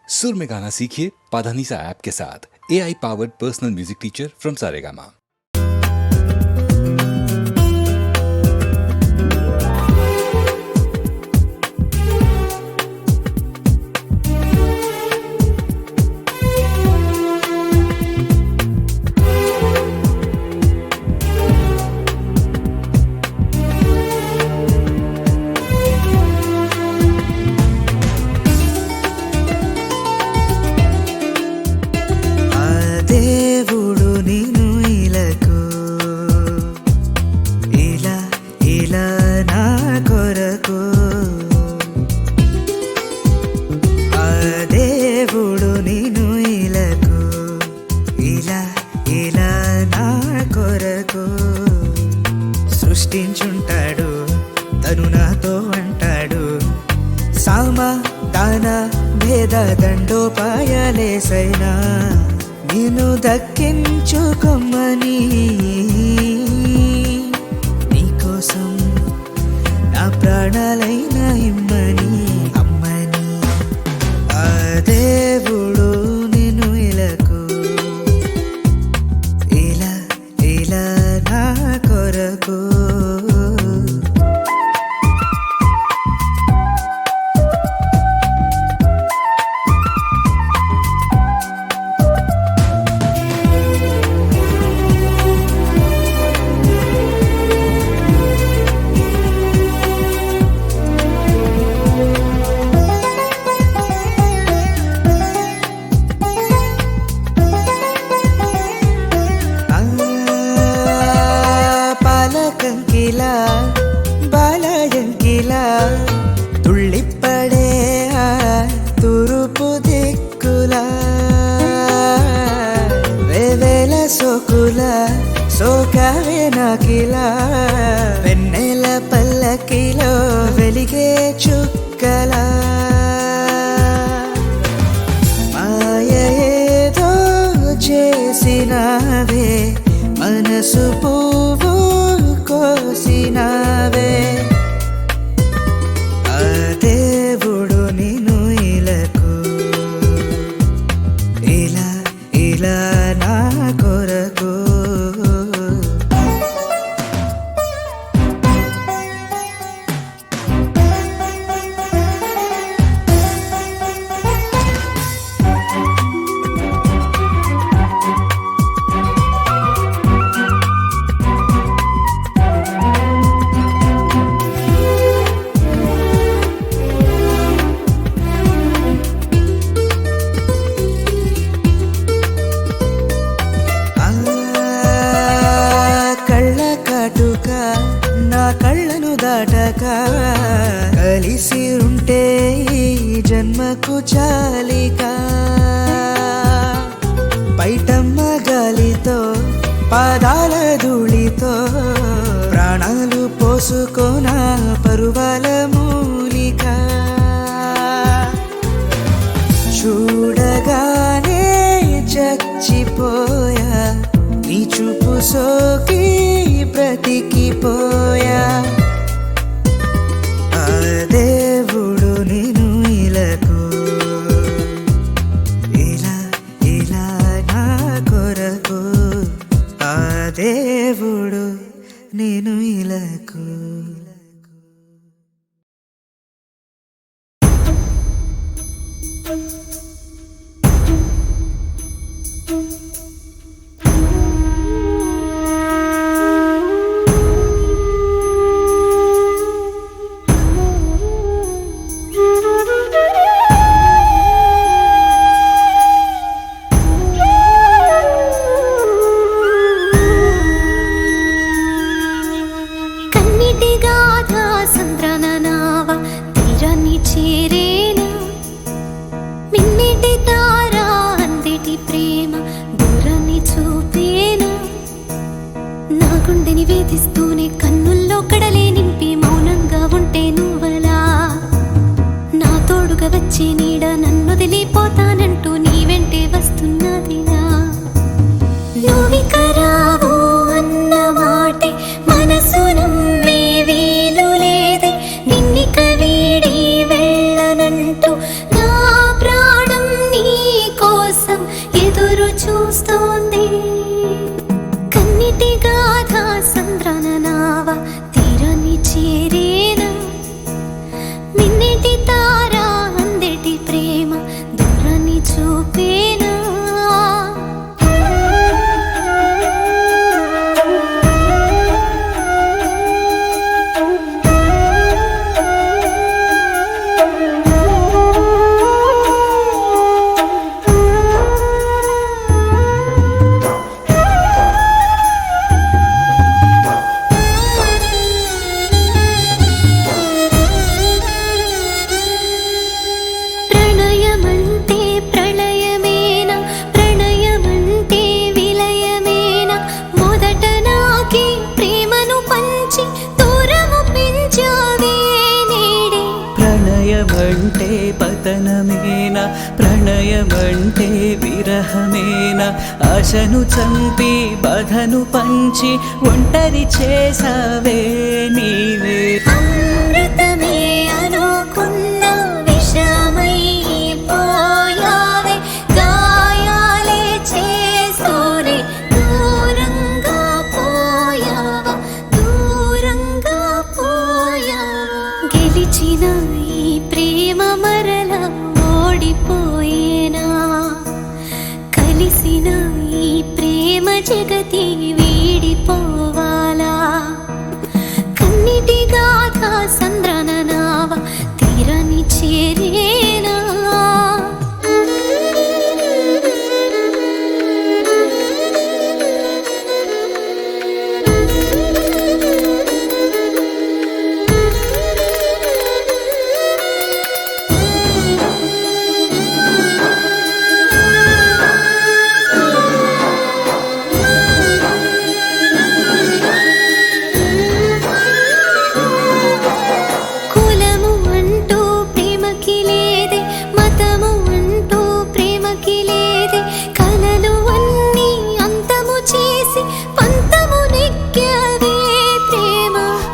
सुर में गाना सीखिए पाधानीसा ऐप के साथ। AI powered personal music teacher from Saregama. దేవుడు నిన్ను ఇలకు ఇలా ఇలా నా కొరకు ఆ దేవుడు నిన్ను ఇలకు ఇలా ఇలా నా కొరకు సృష్టించుంటాడు తను నాతో అంటాడు సమాధాన భేద దండోపాయాలేసైనా నిన్ను దక్కించుకొమ్మని నీకోసం నా ప్రాణాలైన ఇమ్మని అమ్మని ఆ దేవుడు నిన్ను ఇలకు ఇలా ఇలా నా కొరకు పాలకంకిలా బాలయంకిలా తుళ్ళిప్పడే తూర్పు దిక్కులా వేవేల సోకుల సోకావే నాకిలా వెన్నెల పల్లకిలో వెలిగే చుక్కలా మాయ ఏదో చేసినావే మనసు పువ్వు కోసినావే ఆ దేవుడు నిన్ను ఇలకు ఇలా ఇలా నా కొరకు కళ్ళ కాటుక నా కళ్ళను దాటక కలిసి ఉంటే ఈ జన్మకు చాలిక పైటమ్మ గాలితో పాదాల ధూళితో ప్రాణాలు పోసుకోనా పరువాల మూలిక చూడగానే చచ్చిపోయా నీ చూపు సోకి బ్రతికిపోయా ఆ దేవుడు నిన్ను ఇలకు ఇలా ఇలా నా కొరకు ఆ దేవుడు నేను ఇలకు నిన్నిక వీడి వెళ్ళనంటూ నా ప్రాణం తోస్తోంది కన్నిటి గాథ సంద్రన నావ తీరాన్ని చేరేనా మిన్నిటి తార అందెటి ప్రేమ దూరాన్ని చూపేనా ప్రణయమంటే పతనమేనా ప్రణయమంటే విరహమేనా ఆశను చంపి బాధను పంచి ఒంటరి చేసావే నీవే అమృతమే అనుకున్న విషమై పోయావే గాయాలే చేస్తూనే దూరంగా పోయావా దూరంగా పోయావా గెలిచిన ఈ ప్రేమ మరల ఓడిపోయేనా కలిసిన ఈ ప్రేమ జగతి వీడిపోవాలా కన్నిటి గాథ సంద్రన నావ తీరాన్ని చేరేనా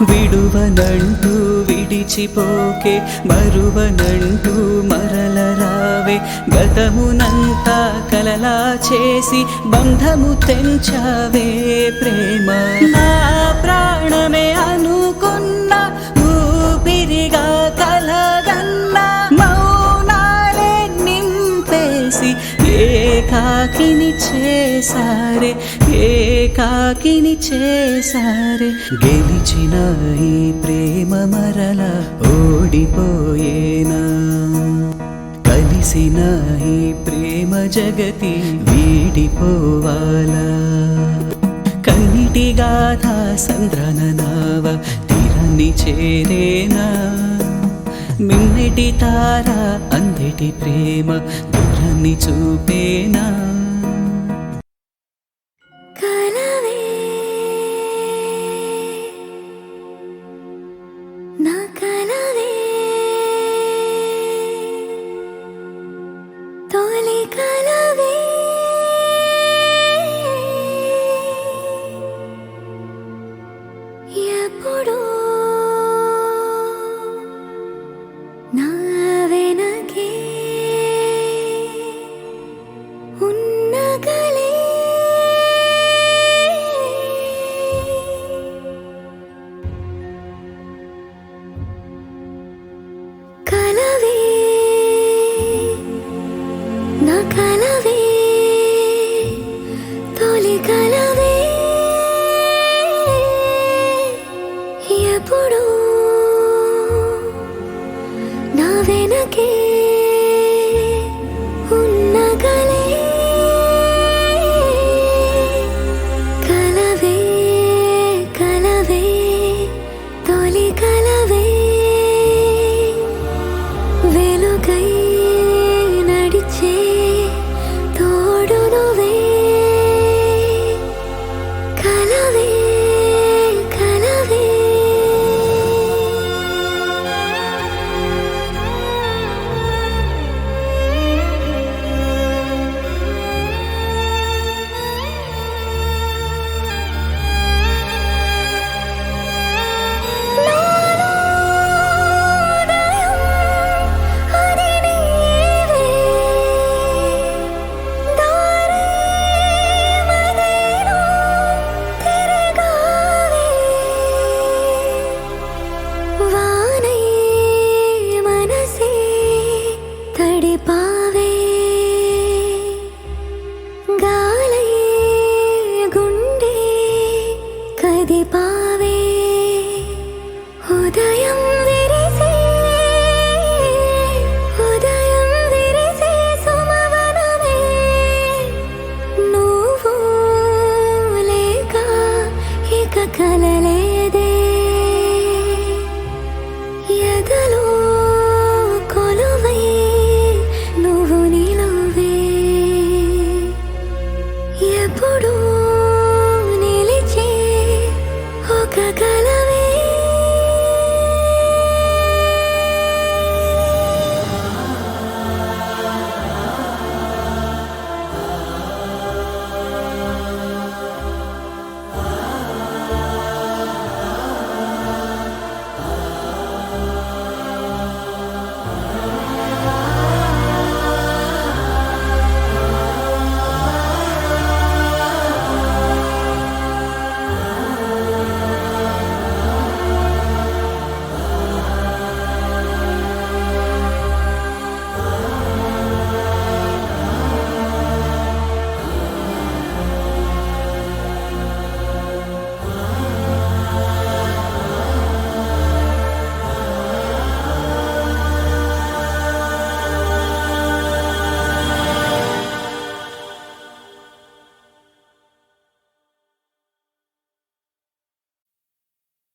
విడువనంటూ విడిచిపోకే మరువనంటూ మరల రావే గతమునంతా కలలా చేసి బంధము తెంచావే ప్రేమ నా ప్రాణమే అనుకున్న ఊపిరిగా కలగన్న మౌనాలే నింపేసి ఏకాకిని చేసారే ఏకాకిని చేసారే గెలిచిన ఈ ప్రేమ మరల ఓడిపోయేనా కలిసిన ఈ ప్రేమ జగతి వీడిపోవాలా కన్నిటి గాథ సంద్రన నావ తీరాన్ని చేరేనా మిన్నెటి తార అందెటి ప్రేమ దూరాన్ని చూపేనా కలవే నా కలవే తొలి కలవే ఎప్పుడు నా వెనకే ఉన్న కలే కలవే నా కలవే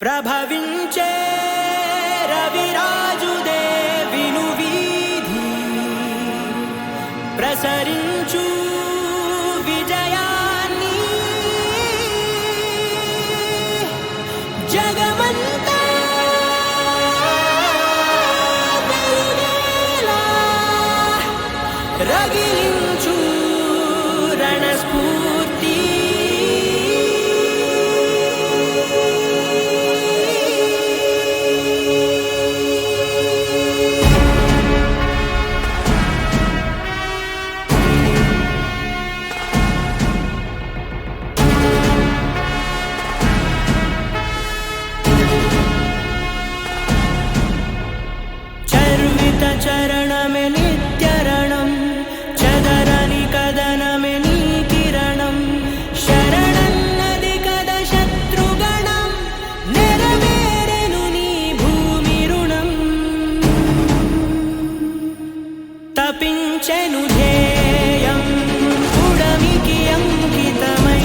ప్రభవించే రవిరాజుదే విను వీధి ప్రసరించు విజయాన్ని జగమంతా వెలిగేలా రగిలించు రణస్ఫూర్తి చరణమే నిత్యరణం చదరని కదనమే నీ కిరణం శరణన్నది కద శత్రుగణం నెరవేరెను నీ భూమి రుణం తపించెను ధ్యేయం పుడమికి అంకితమై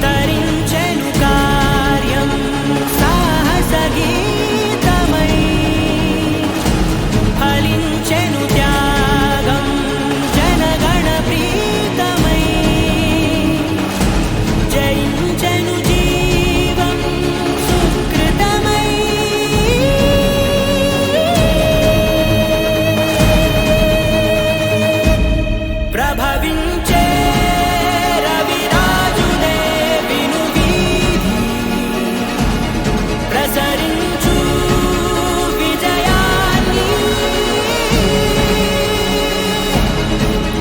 తరించెను కార్యం సాహస గీతమై ఫలించెను త్యాగం జనగణ ప్రీతమై జయించెను జీవం సుకృతమై ప్రభవించే రవిరాజుదే విను వీధి ప్రసరించు విజయాన్ని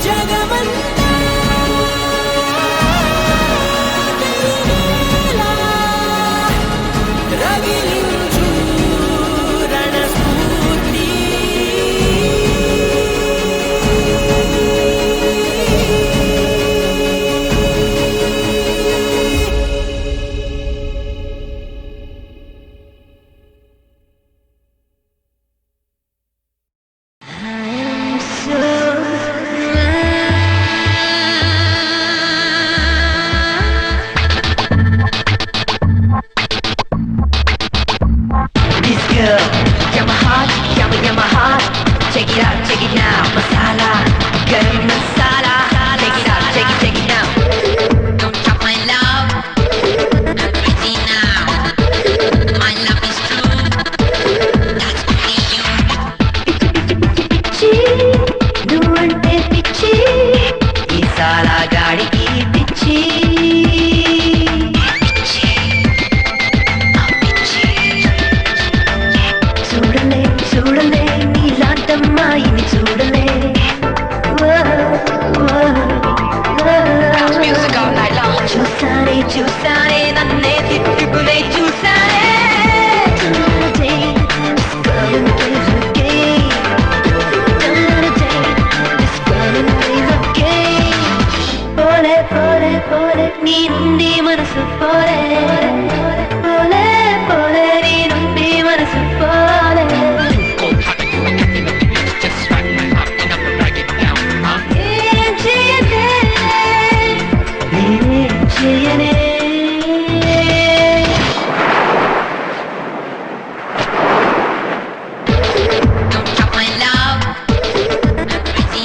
జగమంతా వెలిగేలా రగిలించు రణస్ఫూర్తి This girl, you're my heart. Check it now. Masala, garam masala. Check it now. Don't stop my love. I'm crazy now. My love is true. That's only you. పిచ్చి నువ్వంటే పిచ్చి ఈ సాలా గాడికి పిచ్చి చూడలే చూడలే నీలాంటమ్మాయిని చూడలే చూసానే నన్నే తిట్టుకునే చూసానే పోలే పోలే పోలే నీ నుండి మనసు పోలే పోలే పోలే నీ నుండి మనసు పోలే ఏం చేయనే నేనేం చేయనే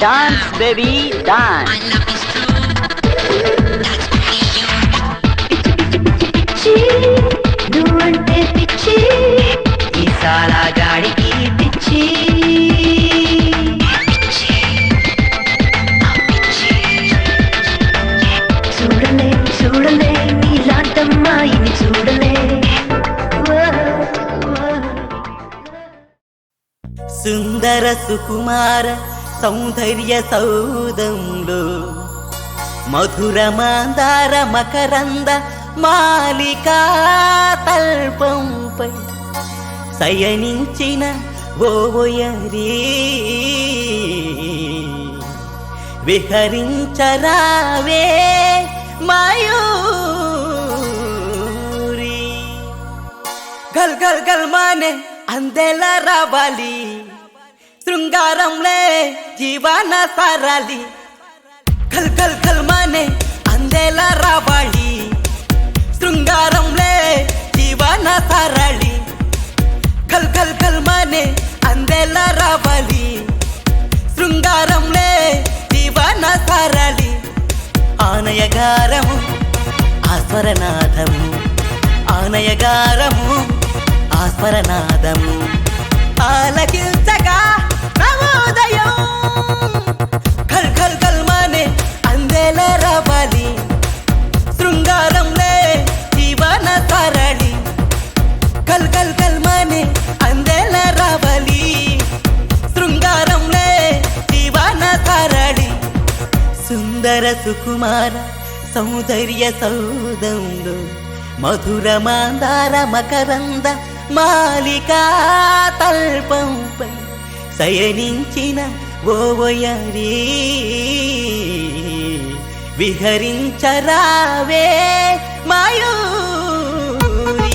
డాన్స్ బేబీ డాన్స్ పిచ్చి నువ్వంటే పిచ్చి ఈ సాలా గాడికి పిచ్చి చూడలే చూడలే నీలాంటమ్మాయిని చూడలే సుందర సుకుమార సౌందర్య సౌదంలో మధుర మాందార మకరంద మాలికా తల్పంపై శయనించిన ఓయరీ విహరించరావే మయూరి గల్ గల్ గల్ మానే అందెలా రావాలి శృంగారంలే జీవన సారాలి కల్ కల్ కల్ మానే అందెలా రావాలి శృంగారంలే జీవన సరళి కల్ కల్ కల్ మానే అందేలా రావాలి శృంగారంలే జీవన సరళి ఆనయగారము ఆస్వరనాదము ఆనయగారము ఆస్వరనాదము ఆలకించగా నవోదయం కల్ కల్ కల్ మానే అందేలా రావాలి శృంగారంలే జీవన సరళి కల్ కల్ కల్ మానే అందేలా రావాలి శృంగారంలే జీవన సరళి సుందర సుకుమార సౌందర్య సౌదంలో మధుర మాందార మకరంద మాలికా తల్పంపై శయనించిన ఓవయరీ విహరించరావే మాయూరి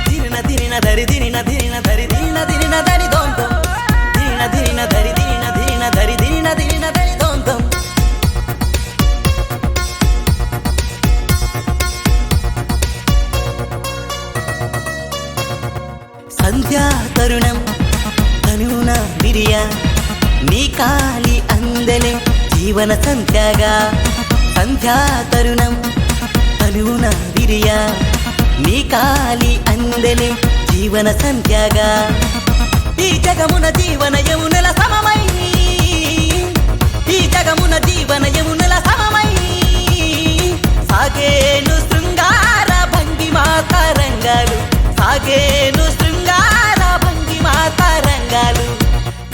దిన దిన ధరి దిన దిన ధరి దిన దిన ధరి దొంతం దిన దిన ధరి దిన దిన ధరి దిన దిన ధరి దొంతం సంధ్యా తరుణం తనున విరియ నీ కాలి అందలే జీవన సంధ్యాగా సంధ్యా తరుణం తనున విరియ నీ కాలి అందలే జీవన సంధ్యాగా ఈ జగమున జీవన యమునల సమమై ఈ జగమున జీవన యమునల సమమై సాగేను శృంగార భంగిమా తరంగాలు సాగేను శృంగార భంగిమా తరంగాలు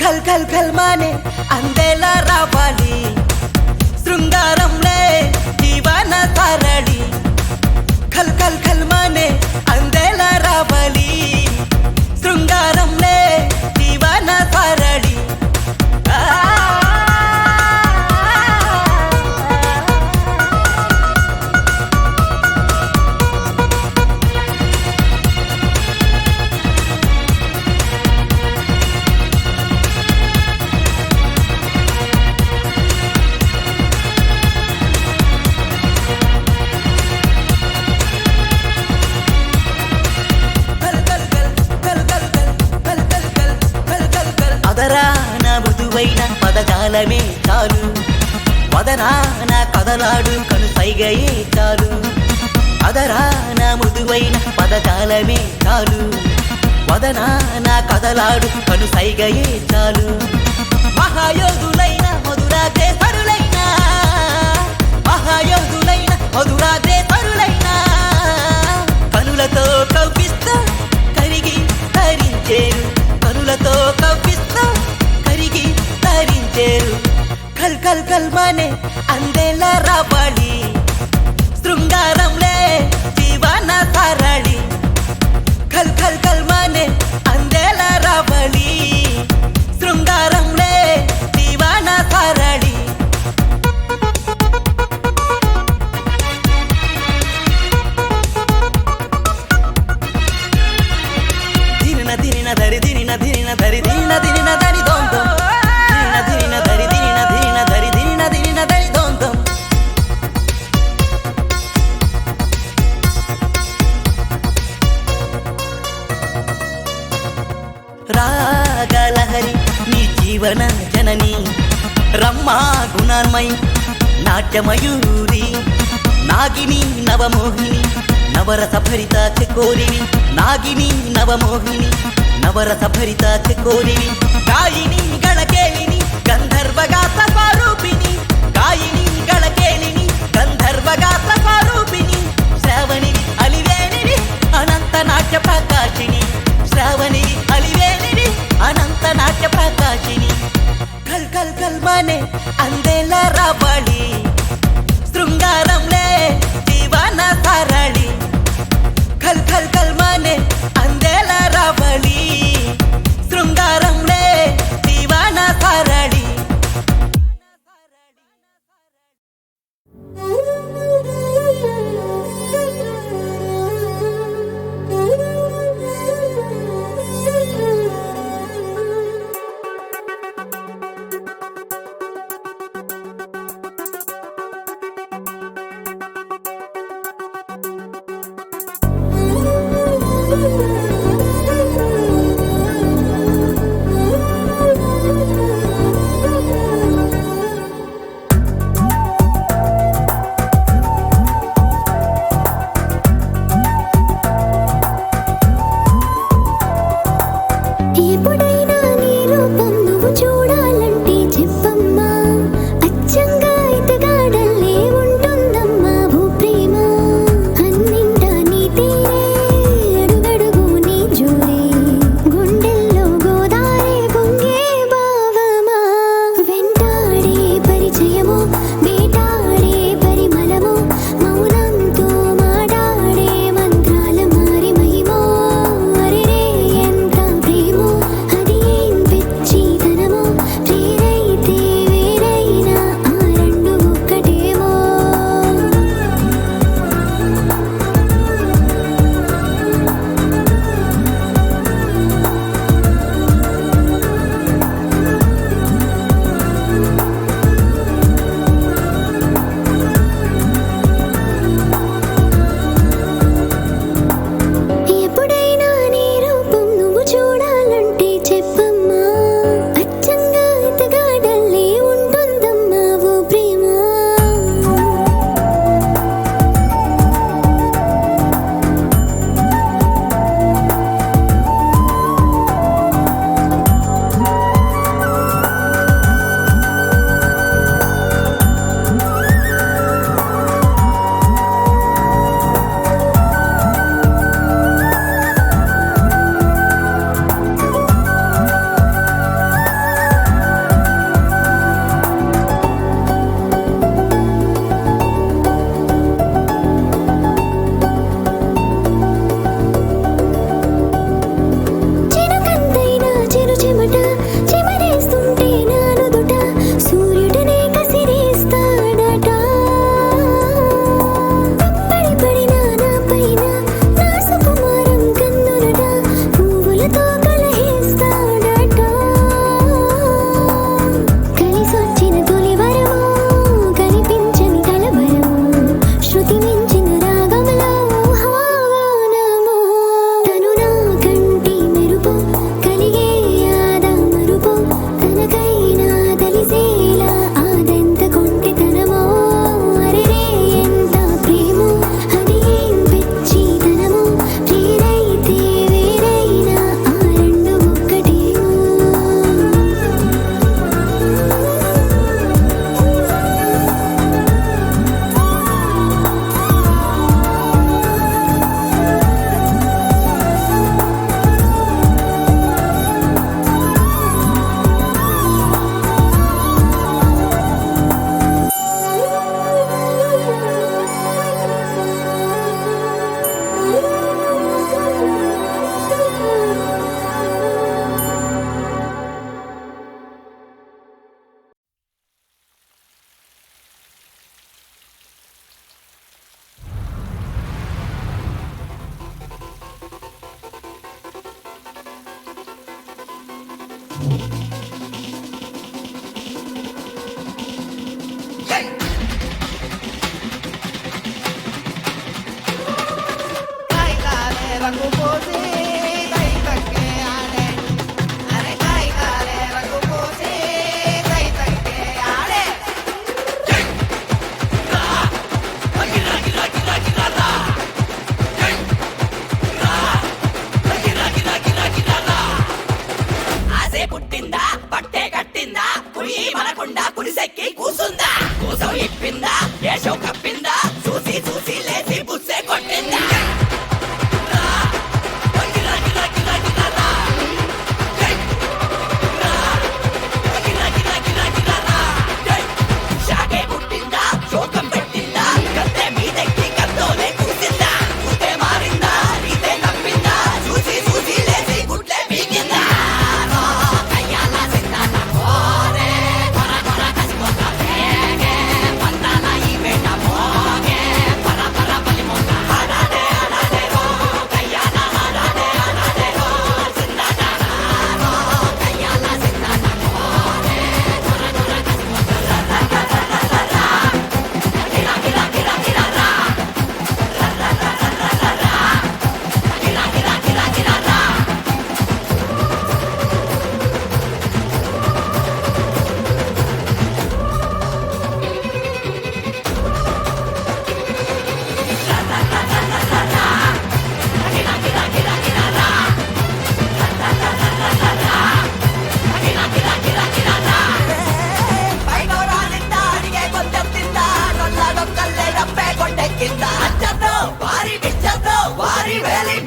ఖల్ ఖల్ ఖల్ మానే అందేలా రావాలి శృంగారంలే జీవన సరళి ఖల్ ఖల్ ఖల్ మానే అందేలా రావాలి శృంగారంలే జీవన సరళి అదరాన మృదువైన పదజాలమే చాలు వదనాన కదలాడు కను సైగయే చాలు అదరాన మృదువైన పదజాలమే చాలు వదనాన కదలాడు కను సైగయే చాలు మహాయోధులైన మధురాగ్రే తరులైన మహాయోధులైన మధురాగ్రే తరులైన కనులతో కవ్విస్తూ కరిగి తరించేరు కనులతో కవ్విస్తూ కరిగి తరించేరు కల్ కల్ కల్ మానే అందేలా రావాలి శృంగారంలే జీవన సరళి కల్ కల్ కల్ మానే అందేలా రావాలి శృంగారంలే జీవన సరళి దిన దిన ధరి దిన దిన ధరి దిన దిన ధరి దొంతం దిన దిన ధరి దిన దిన ధరి దిన దిన ధరి దొంతం రాగలహరి నీ జీవన జనని రమ్మా గుణాన్మయి నాట్యమయూరి నాగిని నవమోహిని నవరస భరిత చకోరిని నాగిని నవమోహిని నవరస భరిత చకోరిని గాయిని గణకేలిని గంధర్వగాత స్వరూపిణి గాయిని గణకేలిని గంధర్వగాత స్వరూపిణి శ్రావణిని అలివేణిని అనంత నాట్య ప్రకాశిని శ్రావణిని అలివేణిని అనంత నాట్య ప్రకాశిని కల్ కల్ కల్ మానే అందేలా రావాలి శృంగారంలే జీవన సరళి ఖల్ ఖల్ ఖల్ మానే అందేలా రావాలి శృంగారంలే జీవన సరళి ఎప్పుడైనా నీ రూపం నువ్వు చూడాలంటే చెప్పమ్మా అచ్చంగా ఇతగాడల్లే ఉంటుందమ్మా భూప్రేమ అన్నింటా నీ తీరే అడుగడుగు నీ జోరే గుండెల్లో గోదారే పొంగే భావమా వెంటాడే పరిచయమో వేటాడే పరిమళమో మౌనంతో మాడాడే మంత్రాల మారి మహిమో అరిరే ఎంత ప్రేమో అది ఏం పిచ్చితనమో ప్రేరైతే వేరైనా ఆ రెండు ఒక్కటేమో ఎప్పుడైనా నీ రూపం నువ్వు చూడాలంటే చెప్పమ్మా అచ్చంగా ఇతగాడల్లే ఉంటుందమ్మా ఓ ప్రేమ చినుకంతైనా చిరు చెమట చిమరేస్తుంటే నా నుదుట సూర్యుడనే కసిరేస్తాడట పడి పడినా నా పైన నా సుకుమారం కన్నులట పువ్వులతో కలహిస్తాడట కలిసొచ్చిన తొలి వరమో కనిపించని కలవరమో శృతి మించిన రాగంలో హావనమో తను నా కంటి మెరుపు కలిగే ఆదా మరుపు తనకైనా తెలిసేలా ఆదెంత కొంటితనమో అరెరే ఎంత ప్రేమో అది ఏం పిచ్చితనమో ప్రేరైతే వేరైనా ఆ రెండు ఒక్కటేమో ఆసే పుట్టిందా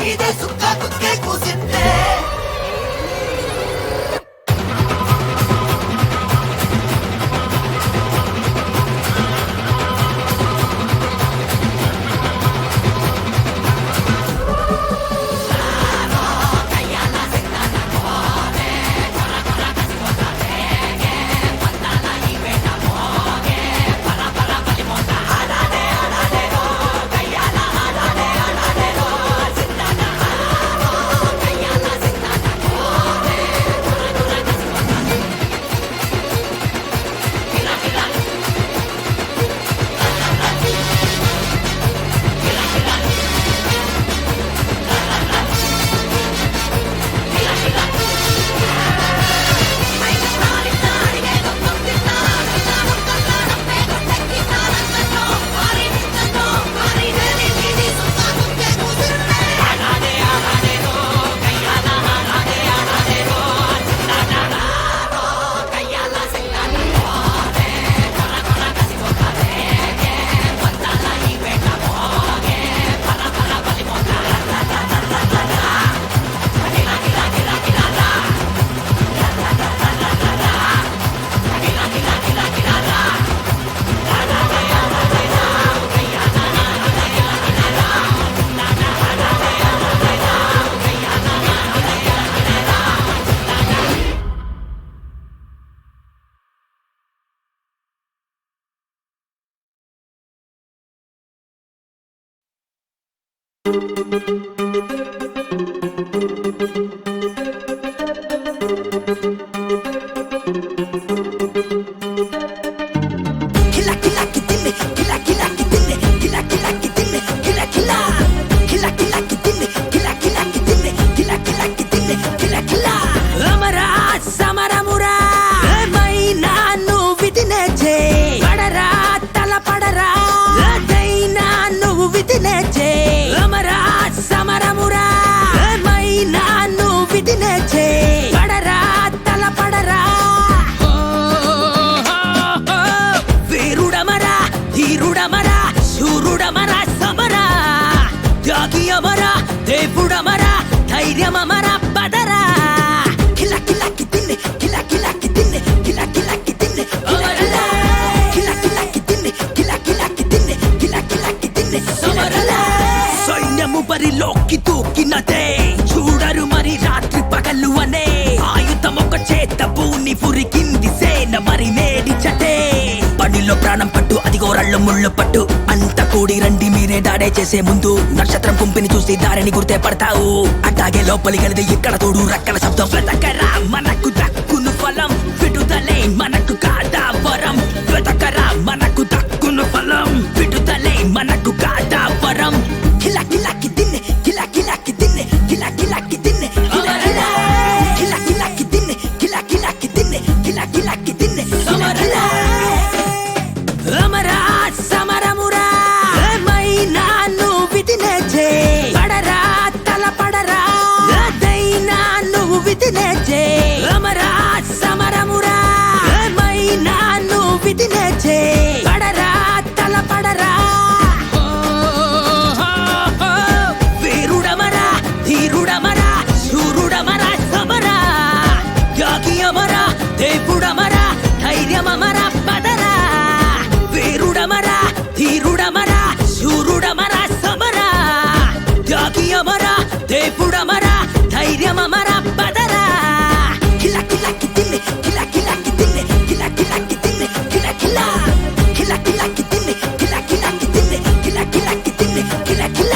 మీదే సుక్క కుక్కే కూసిందే దేవుడమరా ధైర్యమరా బదరా కిల కిల కి తిన్నే కిల కిల కి తిన్నే కిల కిల కి తిన్నే అమరలా కిల కిల కి తిన్నే కిల కిల కి తిన్నే కిల కిల కి తిన్నే అమరలా సైన్యము బరిలోకి దూకినదే చూడరు మరి రాత్రి పగలు అనే ఆయుధం ఒక చేత భూని పురికింది సేన మరి నేడి చటే పనిలో ప్రాణం పట్టు అదిగో రళ్ళు ముళ్ళు పట్టు అంత కూడి రండి మీరే దాడే చేసే ముందు నక్షత్రం కుంపిని చూసి దారిని గుర్తే పడతావు అట్టాగే లోపలి గలిది ఇక్కడ తోడు రక్కల శబ్దం వెతకరా మనకు దక్కును ఫలం విడుదలే మనకు కాదా వరం వెతకరా మనకు దక్కును ఫలం విడుదలే మనకు కాదా వరం కిల కిల కి తిన్నే కిల కిల కి తిన్నే కిల కిల కి తిన్నే అమరలా కిల కిల కి తిన్నే కిల కిల కి తిన్నే కిల కిల కి తిన్నే అమరలా అమరా సమరమురా మైనా నువ్వు విధినేచే పడరా తల పడరా దైనా నువ్వు విధినేచే అమరా సమరమురా మైనా నువ్వు విధినేచే పడరా తల పడరా వీరుడమరా ధీరుడమరా శూరుడమరా సమరా యాగి అమరా దేవుడమరా ధైర్యమరా బదరా వీరుడమరా ధీరుడమరా శూరుడమరా సమరా యాగి అమరా దేవుడమరా ధైర్యమరా బదరా కిల కిల కి తిన్నే కిల కిల కి తిన్నే కిల కిల కి తిన్నే కిల కిల కిల కిల కి తిన్నే కిల కిల కి తిన్నే కిల కిల కి తిన్నే కిల కిల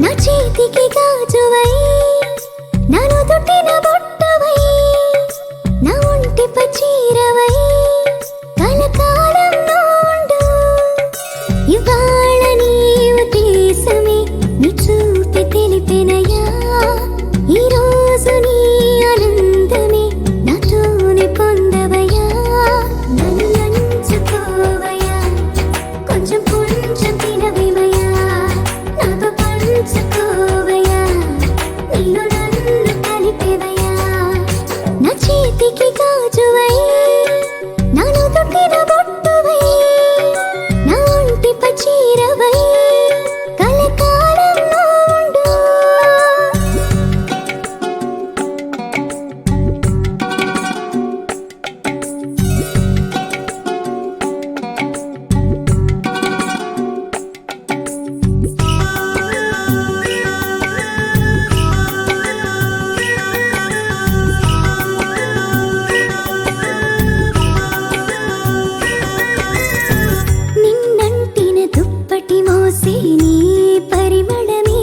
నా చేతికి గాజువై తెలిపెనయా ఈ రోజు నీ ఆనందమే నాతోనే పొందవయా నన్ను నంచుకోవయా కొంచెం కొంచెం తినవేమయా నాతో పంచుకోవయా నీలో నన్ను కలిపేవయా నా చేతికి గాజువై నాలో తొట్టిన బొట్టువై నా ఒంటిపై చీరవై కలకాలం ఉండు నిన్నంటిన దుప్పటి మోసే నీ పరిమళమే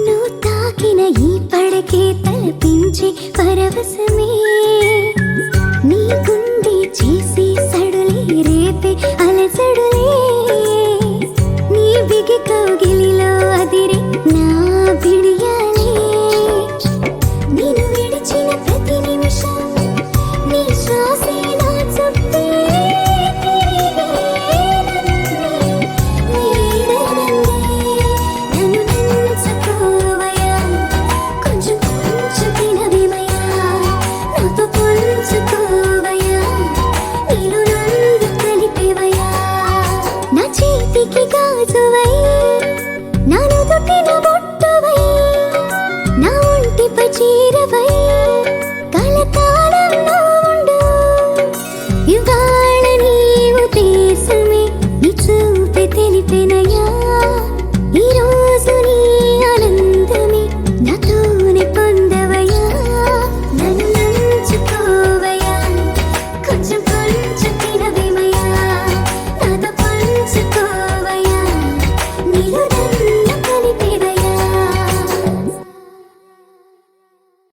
నువ్వు తాకిన ఈ పడకే తలపించే పరవశమే నీ గుండె చేసి సడులే రేపే అలసడులే నీ బిగి కౌగిలిలో అదిరే నా బిడియాలే నేను విడిచిన ప్రతి నిమిషం నీ శ్వాసే నా చుట్టే నన్ను నంచుకోవయా కొంచెం కొంచెం తినవేమయా నాతో పంచుకోవయా నీలో నన్ను కలిపేవయా నా చేతికి గాజువై